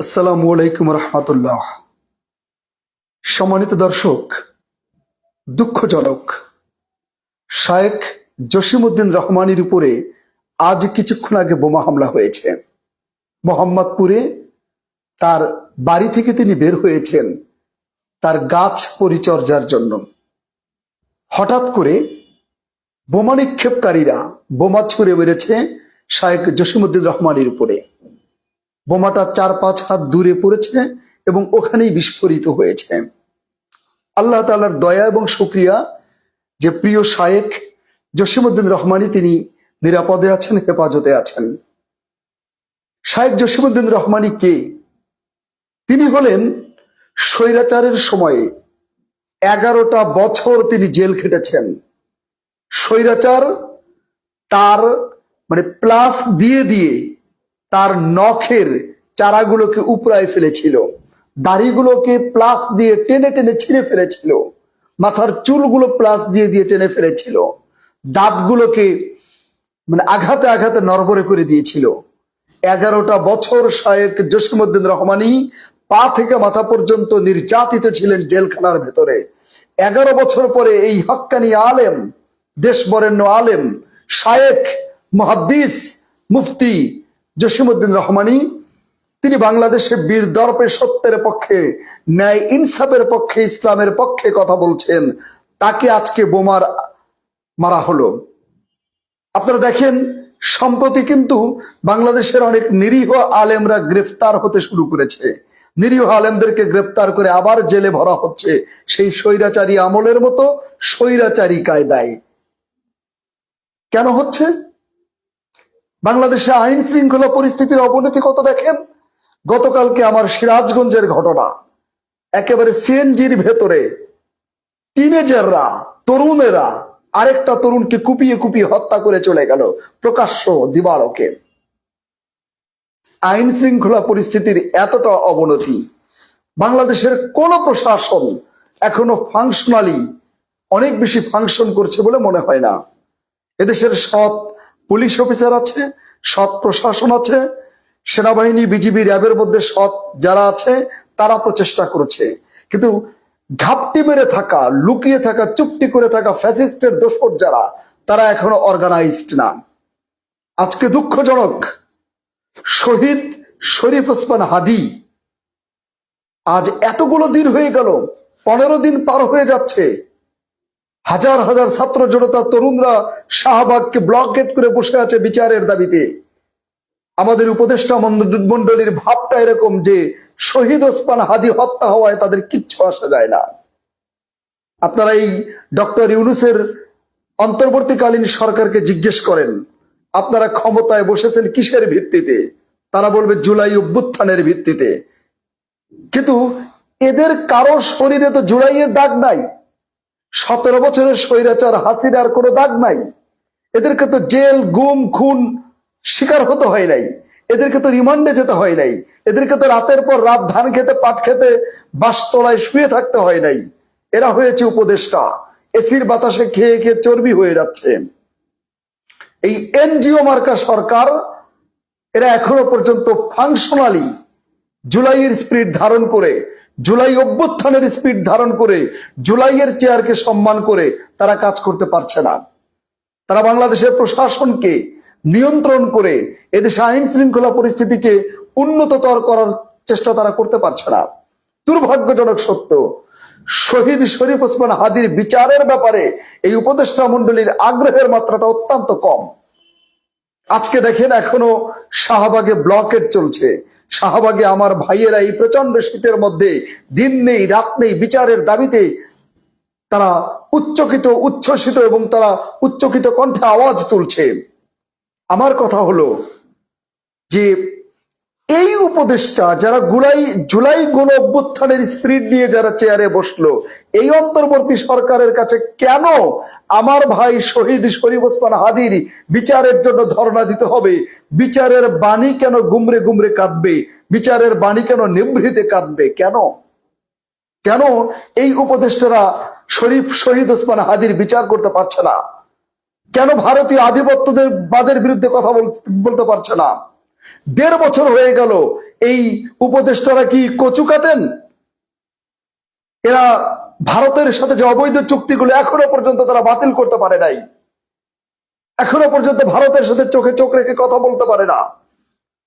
আসসালামু আলাইকুম রহমতুল্লাহ। সম্মানিত দর্শক, দুঃখজনক শায়েখ জসিমউদ্দিন রহমানীর উপরে আজ কিছুক্ষণ আগে বোমা হামলা হয়েছে। মোহাম্মদপুরে তার বাড়ি থেকে তিনি বের হয়েছেন তার গাছ পরিচর্যার জন্য। হঠাৎ করে বোমা নিক্ষেপকারীরা বোমা ছুড়ে মেরেছে শায়েখ জসিমউদ্দিন রহমানীর উপরে। বোমাটা 4-5 হাত দূরে পড়েছে এবং ওখানেই বিস্ফোরিত হয়েছে। আল্লাহ তাআলার দয়া এবং শুকরিয়া যে প্রিয় শায়েখ জসিমউদ্দিন রহমানী তিনি নিরাপদে আছেন, হেফাজতে আছেন। শায়েখ জসিমউদ্দিন রহমানী কে? তিনি হলেন স্বৈরাচারের সময়ে 11টা বছর তিনি জেল খেটেছেন। স্বৈরাচার তার প্লাস দিয়ে দিয়ে তার নখের চারাগুলোকে উপড়ায় ফেলেছিল, দাড়িগুলোকে প্লাস দিয়ে টেনে টেনে ছিঁড়ে ফেলেছিল, মাথার চুলগুলো প্লাস দিয়ে দিয়ে টেনে ফেলেছিল, দাঁতগুলোকে আঘাতে আঘাতে নড়বড়ে করে দিয়েছিল। 11টা বছর শায়েখ জসিমউদ্দিন রহমানী পা থেকে মাথা পর্যন্ত নির্যাতিত ছিলেন জেলখানার ভেতরে। 11 বছর পরে এই হক্কানি আলেম, দেশ বরেণ্য আলেম, শায়েখ, মুহাদ্দিস, মুফতি জসিমউদ্দিন রহমানী তিনি বাংলাদেশে বীর দর্পে সত্যের পক্ষে, ন্যায় ইনসাফের পক্ষে, ইসলামের পক্ষে কথা বলছেন। তাকে আজকে বোমার মারা হলো। আপনারা দেখেন, সম্প্রতি কিন্তু বাংলাদেশের অনেক নিরীহ আলেমরা গ্রেফতার হতে শুরু করেছে। নিরীহ আলেমদেরকে গ্রেফতার করে আবার জেলে ভরা হচ্ছে সেই স্বৈরাচারী আমলের মতো স্বৈরাচারী কায়দায়। কেন হচ্ছে? বাংলাদেশে আইন শৃঙ্খলা পরিস্থিতির অবনতি কত দেখেন। গতকালকে আমার সিরাজগঞ্জের ঘটনা, একেবারে সিএনজির ভেতরে টিনেজাররা, তরুণেরা আরেকটা তরুণকে কুপিয়ে কুপিয়ে হত্যা করে চলে গেল প্রকাশ্য দিবালোকে। আইন শৃঙ্খলা পরিস্থিতির এতটা অবনতি, বাংলাদেশের কোন প্রশাসন এখনো ফাংশনালি অনেক বেশি ফাংশন করছে বলে মনে হয় না। এদেশের সৎ পুলিশ অফিসার আছে, সৎ প্রশাসন আছে, সেনাবাহিনী, বিজিবি, র্যাবের মধ্যে সৎ যারা আছে তারা প্রচেষ্টা করছে, কিন্তু ঘাপটি মেরে থাকা, লুকিয়ে থাকা, চুপটি করে থাকা ফ্যাসিস্টের দোসর যারা, তারা এখনো অর্গানাইজড না। আজকে দুঃখজনক, শহীদ শরীফ ওসমান হাদী আজ এতগুলো দিন হয়ে গেল, 15 দিন পার হয়ে যাচ্ছে। হাজার হাজার ছাত্র জনতা, তরুণরা শাহবাগকে ব্লকেট করে বসে আছে বিচারের দাবিতে। আমাদের উপদেষ্টা মন্ডলীর ভাবটা এরকম যে শহীদ ওসমান হাদী হত্যা হওয়ায় তাদের কিচ্ছু আসা যায় না। আপনারা এই ডক্টর ইউনূসের অন্তর্বর্তীকালীন সরকারকে জিজ্ঞেস করেন, আপনারা ক্ষমতায় বসেছেন কিসের ভিত্তিতে? তারা বলবে জুলাই অভ্যুত্থানের ভিত্তিতে। কিন্তু এদের কারো শরীরে তো জুলাইয়ের দাগ নাই। 17 বছরের স্বৈরাচার হাসিনার কোনো দাগ নাই। এদেরকে তো জেল, গুম, খুন শিকার হতে হয় নাই, এদেরকে তো রিমান্ডে যেতে হয় নাই, এদেরকে তো রাতের পর রাত ধান খেতে, পাট খেতে, বাসতলায় শুয়ে থাকতে হয় নাই। এরা হয়েছে উপদেষ্টা, এসির বাতাসে খেয়ে খেয়ে চর্বি হয়ে যাচ্ছে। এই এনজিও মার্কা সরকার, এরা এখনো পর্যন্ত ফাংশনালি জুলাইয়ের স্পিরিট ধারণ করে, জুলাই অভ্যুত্থানের স্পিরিট ধারণ করে, জুলাইয়ের চেয়ারকে সম্মান করে তারা কাজ করতে পারছে না। তারা বাংলাদেশের প্রশাসনকে নিয়ন্ত্রণ করে এদেশে আইন শৃঙ্খলা পরিস্থিতিকে উন্নততর করার চেষ্টা তারা করতে পারছে না। দুর্ভাগ্যজনক সত্য, শহীদ শরীফ ওসমান হাদীর বিচারের ব্যাপারে এই উপদেষ্টা মন্ডলীর আগ্রহের মাত্রাটা অত্যন্ত কম। আজকে দেখেন, এখনো শাহবাগে ব্লকেট চলছে। শাহবাগে আমার ভাইয়েরা এই প্রচন্ড শীতের মধ্যে দিন নেই রাত নেই বিচারের দাবিতে তারা উচ্চকিত, উচ্ছ্বসিত এবং তারা উচ্চকিত কণ্ঠে আওয়াজ তুলছে। আমার কথা হলো যে এই উপদেষ্টা যারা জুলাই গণ অভ্যুত্থানের স্পিরিট নিয়ে যারা চেয়ারে বসলো, এই অন্তর্বর্তী সরকারের কাছে কেন আমার ভাই শহীদ শরীফ ওসমান হাদীর বিচারের জন্য ধর্ণা দিতে হবে? বিচারের বাণী কেন গুমরে গুমরে কাঁদবে? বিচারের বাণী কেন নিভৃতে কাঁদবে? কেন কেন এই উপদেষ্টারা শহীদ ওসমান হাদীর বিচার করতে পারছে না? কেন ভারতীয় আধিপত্যবাদের বিরুদ্ধে কথা বলতে পারছে না? 1.5 বছর হয়ে গেল এই উপদেষ্টারা কি কচু কাটেন? এরা ভারতের সাথে যে অবৈধ চুক্তিগুলো এখনো পর্যন্ত তারা বাতিল করতে পারে নাই, এখনো পর্যন্ত ভারতের সাথে চোখে চোখ রেখে কথা বলতে পারে না।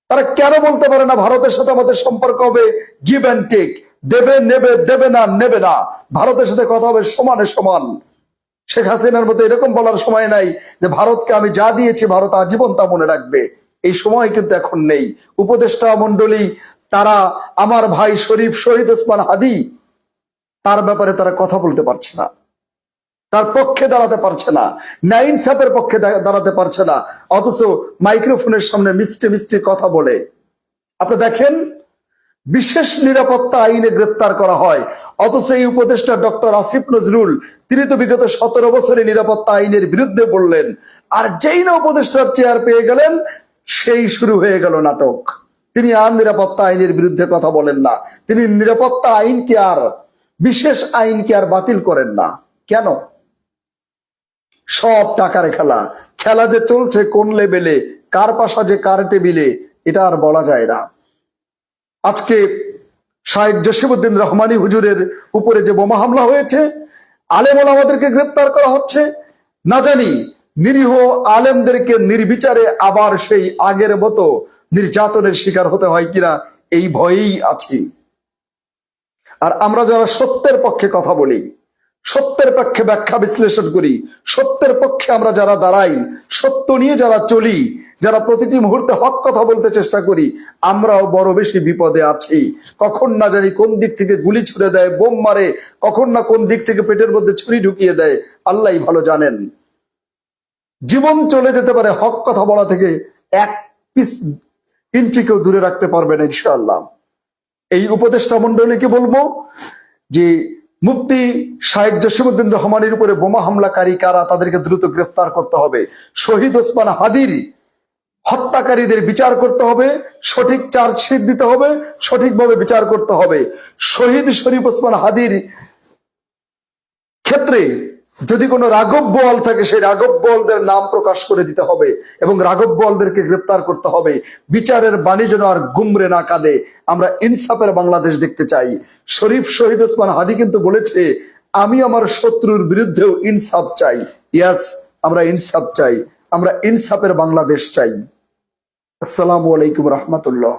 তারা কেন বলতে পারে না ভারতের সাথে আমাদের সম্পর্ক হবে গিভ অ্যান্ড টেক, দেবে নেবে, দেবে না নেবে না, ভারতের সাথে কথা হবে সমানে সমান। শেখ হাসিনার মতো এরকম বলার সময় নাই যে ভারতকে আমি যা দিয়েছি ভারত আজীবন তা মনে রাখবে, এই সময় কিন্তু এখন নেই। উপদেষ্টা মন্ডলী তারা আমার ভাই শরীফ শহীদ ওসমান হাদি তার ব্যাপারে তারা কথা বলতে পারছে না, তার পক্ষে দাঁড়াতে পারছে না, নাইন সাপের পক্ষে দাঁড়াতে পারছে না, অথচ মাইক্রোফোনের সামনে মিষ্টি মিষ্টি কথা বলে। আপনি দেখেন, বিশেষ নিরাপত্তা আইনে গ্রেপ্তার করা হয়, অথচ এই উপদেষ্টা ডক্টর আসিফ নজরুল তিনি তো বিগত 17 বছরে নিরাপত্তা আইনের বিরুদ্ধে বললেন, আর যেই না উপদেষ্টার চেয়ার পেয়ে গেলেন সেই শুরু হয়ে গেল নাটক। তিনি আর নিরাপত্তা আইনের বিরুদ্ধে কথা বলেন না, তিনি নিরাপত্তা আইনকে আর বিশেষ আইনকে আর বাতিল করেন না। কেন? সব টাকার খেলা, খেলা যে চলছে কোন লেভেলে, কার পাশা যে কার টেবিলে, এটা আর বলা যায় না। আজকে শাহেখ জসিমউদ্দিন রহমানী হুজুরের উপরে যে বোমা হামলা হয়েছে, আলেম ওলামাদেরকে গ্রেপ্তার করা হচ্ছে, না জানি নিরীহ আলেমদেরকে নির্বিচারে আবার সেই আগের মতো নির্যাতনের শিকার হতে হয় কিনা এই ভয়েই আছি। আর আমরা যারা সত্যের পক্ষে কথা বলি, সত্যের পক্ষে ব্যাখ্যা বিশ্লেষণ করি, সত্যের পক্ষে আমরা যারা দাঁড়াই, সত্য নিয়ে যারা চলি, যারা প্রতিটি মুহূর্তে হক কথা বলতে চেষ্টা করি, আমরাও বড় বেশি বিপদে আছি। কখন না জানি কোন দিক থেকে গুলি ছুড়ে দেয়, বোম মারে, কখন না কোন দিক থেকে পেটের মধ্যে ছুরি ঢুকিয়ে দেয়, আল্লাহই ভালো জানেন। জীবন চলে যেতে পারে, হক কথা বলা থেকে এক ইঞ্চি কেউ দূরে রাখতে পারবে না ইনশাআল্লাহ। এই উপদেষ্টা মন্ডলীকে বলবো যে মুফতি শাহেখ জসিমউদ্দিন রহমানের উপরে বোমা হামলাকারী কারা তাদেরকে দ্রুত গ্রেফতার করতে হবে, শহীদ ওসমান হাদির হত্যাকারীদের বিচার করতে হবে, সঠিক চার্জশিট দিতে হবে, সঠিকভাবে বিচার করতে হবে। শহীদ শরীফ ওসমান হাদির ক্ষেত্রে যদি কোনো রাঘব বোয়াল থাকে সেই রাঘব বোয়ালদের নাম প্রকাশ করে দিতে হবে এবং রাঘব বোয়ালদেরকে গ্রেপ্তার করতে হবে। বিচারের বাণী যেন আর গুমরে না কাঁদে। আমরা ইনসাফের বাংলাদেশ দেখতে চাই। শরীফ শহীদ ওসমান হাদি কিন্তু বলেছে, আমি আমার শত্রুর বিরুদ্ধেও ইনসাফ চাই। ইয়াস, আমরা ইনসাফ চাই, আমরা ইনসাফের বাংলাদেশ চাই। আসসালামু আলাইকুম রহমতুল্লাহ।